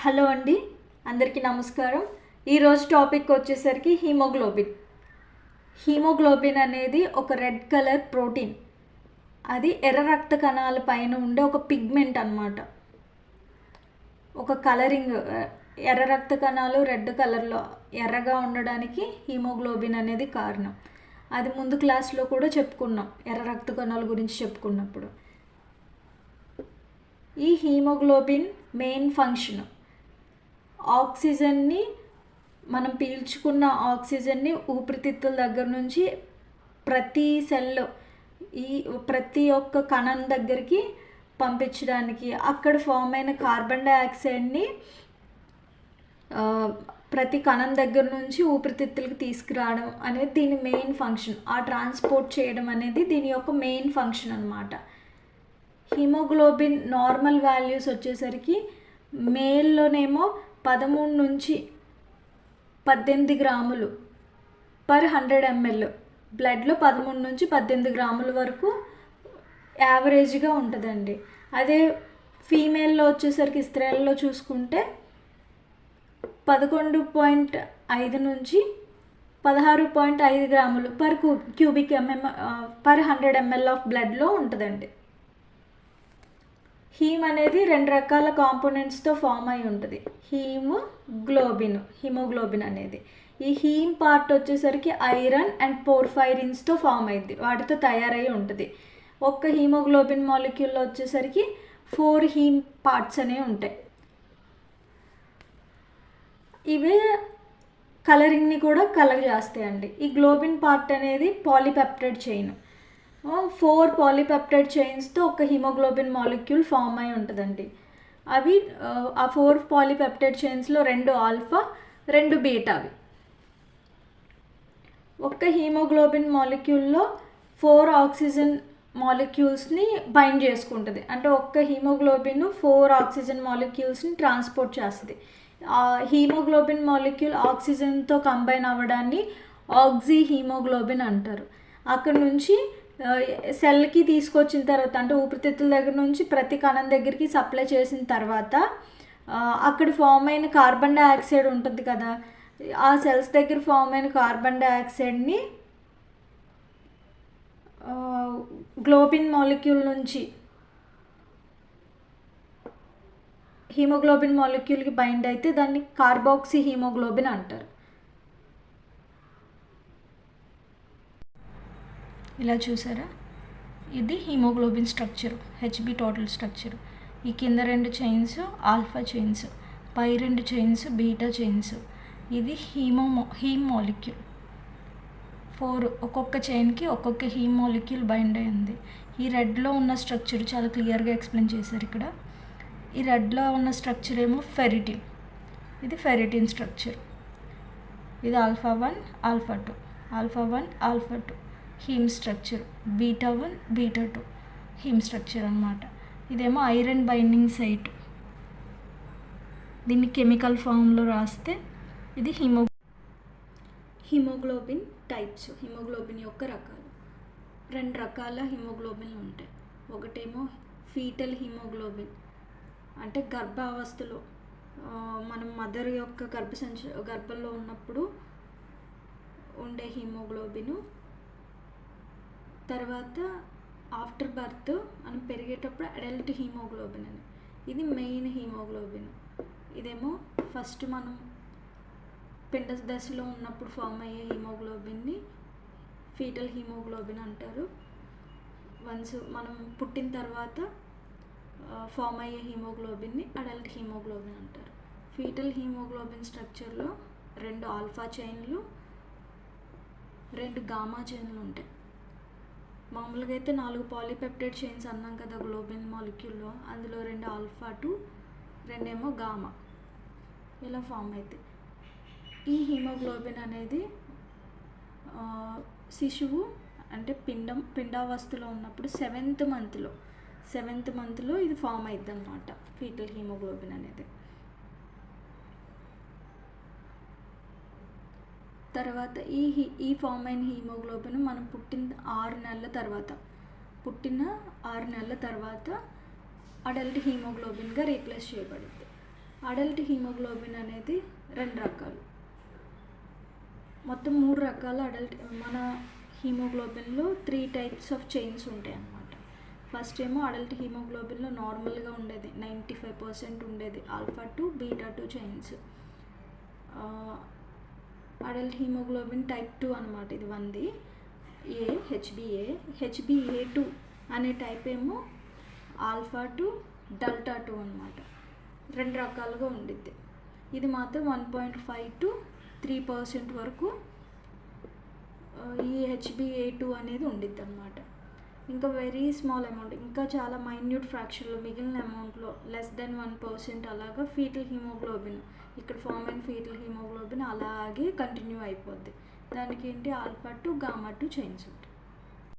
Hello అండి, అందరికీ నమస్కారం. ఈరోజు టాపిక్ వచ్చేసరికి హీమోగ్లోబిన్. హీమోగ్లోబిన్ అనేది ఒక రెడ్ కలర్ ప్రోటీన్. అది ఎర్ర రక్త కణాల పైన ఉండే ఒక పిగ్మెంట్ అన్నమాట. ఒక కలరింగ్, ఎర్ర రక్త కణాలు రెడ్ కలర్లో ఎర్రగా ఉండడానికి హీమోగ్లోబిన్ అనేది కారణం. అది ముందు క్లాస్లో కూడా చెప్పుకున్నాం, ఎర్ర రక్త కణాల గురించి చెప్పుకున్నప్పుడు. ఈ హీమోగ్లోబిన్ మెయిన్ ఫంక్షన్ ఆక్సిజన్ని, మనం పీల్చుకున్న ఆక్సిజన్ని ఊపిరితిత్తుల దగ్గర నుంచి ప్రతి సెల్, ప్రతి ఒక్క కణం దగ్గరికి పంపించడానికి, అక్కడ ఫామ్ అయిన కార్బన్ డైఆక్సైడ్ని ప్రతి కణం దగ్గర నుంచి ఊపిరితిత్తులకి తీసుకురావడం అనేది దీని మెయిన్ ఫంక్షన్. ఆ ట్రాన్స్పోర్ట్ చేయడం అనేది దీని యొక్క మెయిన్ ఫంక్షన్ అన్నమాట. హీమోగ్లోబిన్ నార్మల్ వాల్యూస్ వచ్చేసరికి మేల్లోనేమో 13 నుంచి 18 గ్రాములు పర్ 100 ml, బ్లడ్లో 13 నుంచి 18 గ్రాముల వరకు యావరేజ్గా ఉంటుందండి. అదే ఫీమేల్లో వచ్చేసరికి, స్త్రీలలో చూసుకుంటే 11.5 నుంచి 16.5 గ్రాములు per cubic MM per 100 ml of బ్లడ్లో ఉంటుందండి. హీమ్ అనేది 2 రకాల కాంపోనెంట్స్తో ఫామ్ అయి ఉంటుంది. హీమోగ్లోబిన్ అనేది, ఈ హీమ్ పార్ట్ వచ్చేసరికి ఐరన్ అండ్ పోర్ఫైరిన్స్తో ఫామ్ అయింది, వాటితో తయారై ఉంటుంది. ఒక్క హీమోగ్లోబిన్ మాలిక్యూల్లో వచ్చేసరికి 4 హీమ్ పార్ట్స్ అనేవి ఉంటాయి. ఇవే కలరింగ్ని కూడా కలగజేస్తాయండి. ఈ గ్లోబిన్ పార్ట్ అనేది పాలీపెప్టైడ్ చైన్, 4 పాలీపెప్టైడ్ చైన్స్తో ఒక హీమోగ్లోబిన్ మాలిక్యూల్ ఫామ్ అయి ఉంటుందండి. అవి ఆ 4 పాలీపెప్టైడ్ చైన్స్లో 2 ఆల్ఫా, 2 బీటావి. ఒక్క హీమోగ్లోబిన్ మాలిక్యూల్లో 4 ఆక్సిజన్ మాలిక్యూల్స్ని బైండ్ చేసుకుంటుంది. అంటే ఒక్క హీమోగ్లోబిన్ 4 ఆక్సిజన్ మాలిక్యూల్స్ని ట్రాన్స్పోర్ట్ చేస్తుంది. ఆ హీమోగ్లోబిన్ మాలిక్యూల్ ఆక్సిజన్తో కంబైన్ అవ్వడాన్ని ఆక్సీ హీమోగ్లోబిన్ అంటారు. అక్కడ నుంచి సెల్కి తీసుకొచ్చిన తర్వాత, అంటే ఊపిరితిత్తుల దగ్గర నుంచి ప్రతి కణం దగ్గరికి సప్లై చేసిన తర్వాత, అక్కడ ఫామ్ అయిన కార్బన్ డైఆక్సైడ్ ఉంటుంది కదా, ఆ సెల్స్ దగ్గర ఫామ్ అయిన కార్బన్ డైఆక్సైడ్ని గ్లోబిన్ మాలిక్యూల్ నుంచి హీమోగ్లోబిన్ మాలిక్యూల్కి బైండ్ అయితే దాన్ని కార్బాక్సీ హీమోగ్లోబిన్ అంటారు. ఇలా చూసారా, ఇది haemoglobin structure, HB total structure. ఈ కింద 2 చైన్స్ ఆల్ఫా చైన్స్, పై 2 చైన్స్ బీటా చైన్స్. ఇది హీమ్ మాలిక్యూల్ 4, ఒక్కొక్క చైన్కి ఒక్కొక్క హీమ్ మాలిక్యూల్ బైండ్ అయింది. ఈ రెడ్లో ఉన్న స్ట్రక్చర్ చాలా క్లియర్గా ఎక్స్ప్లెయిన్ చేశారు ఇక్కడ. ఈ రెడ్లో ఉన్న స్ట్రక్చర్ ఏమో ఫెరిటిన్, ఇది ఫెరిటిన్ స్ట్రక్చర్. ఇది alpha 1, alpha 2, alpha 1, alpha 2 him structure, beta 1, beta 2 him structure అన్నమాట. ఇదేమో ఐరన్ బైండింగ్ సైట్. దీన్ని కెమికల్ ఫామ్లో రాస్తే ఇది హీమోగ్లోబిన్ టైప్స్. హీమోగ్లోబిన్ యొక్క రకాలు 2 రకాల హీమోగ్లోబిన్లు ఉంటాయి. ఒకటేమో ఫీటల్ హీమోగ్లోబిన్, అంటే గర్భావస్థలో మనం మదర్ యొక్క గర్భంలో ఉన్నప్పుడు ఉండే హీమోగ్లోబిన్. తర్వాత ఆఫ్టర్ బర్త్ మనం పెరిగేటప్పుడు అడల్ట్ హీమోగ్లోబిన్ అని, ఇది మెయిన్ హీమోగ్లోబిన్. ఇదేమో ఫస్ట్ మనం పిండ దశలో ఉన్నప్పుడు ఫామ్ అయ్యే హీమోగ్లోబిన్ని ఫీటల్ హీమోగ్లోబిన్ అంటారు. వన్స్ మనం పుట్టిన తర్వాత ఫామ్ అయ్యే హీమోగ్లోబిన్ని అడల్ట్ హీమోగ్లోబిన్ అంటారు. ఫీటల్ హీమోగ్లోబిన్ స్ట్రక్చర్లో 2 ఆల్ఫా చైన్లు, 2 గామా చైన్లు ఉంటాయి. మామూలుగా అయితే 4 పాలీపెప్టైడ్ చైన్స్ అన్నాం కదా గ్లోబిన్ మాలిక్యూల్లో, అందులో 2 ఆల్ఫా 2, 2 ఏమో గామా, ఇలా ఫామ్ అవుతాయి. ఈ హీమోగ్లోబిన్ అనేది శిశువు, అంటే పిండావస్థలో ఉన్నప్పుడు 7th మంత్లో ఇది ఫామ్ అవుతుంది అన్నమాట, ఫీటల్ హీమోగ్లోబిన్ అనేది. తర్వాత ఈ ఫామ్ అయిన హీమోగ్లోబిన్ మనం పుట్టిన 6 నెలల తర్వాత అడల్ట్ హీమోగ్లోబిన్గా రీప్లేస్ చేయబడింది. అడల్ట్ హీమోగ్లోబిన్ అనేది 2 రకాలు. మొత్తం 3 రకాల అడల్ట్ మన హీమోగ్లోబిన్లో 3 టైప్స్ ఆఫ్ చైన్స్ ఉంటాయి అన్నమాట. ఫస్ట్ ఏమో అడల్ట్ హీమోగ్లోబిన్లో నార్మల్గా ఉండేది 95% ఉండేది alpha 2 beta 2 chains. Adult haemoglobin type 2 అనమాట, ఇది 1ది హెచ్బిఏ2 అనే టైప్ ఏమో ఆల్ఫా 2 డెల్టా 2 అనమాట. 2 రకాలుగా ఉండిద్ది. ఇది మాత్రం 1.5 to 3% వరకు ఈ హెచ్బిఏ2 అనేది ఉండిద్ది అనమాట. ఇంకా వెరీ స్మాల్ అమౌంట్, ఇంకా చాలా మైన్యూట్ ఫ్రాక్షన్లో మిగిలిన అమౌంట్లో లెస్ దెన్ 1% అలాగా ఫీటల్ హీమోగ్లోబిన్, ఇక్కడ ఫామ్ అయిన ఫీటల్ హీమోగ్లోబిన్ అలాగే కంటిన్యూ అయిపోద్ది. దానికి ఏంటి ఆల్ఫా 2 గామా 2 చైన్స్ ఉంటాయి.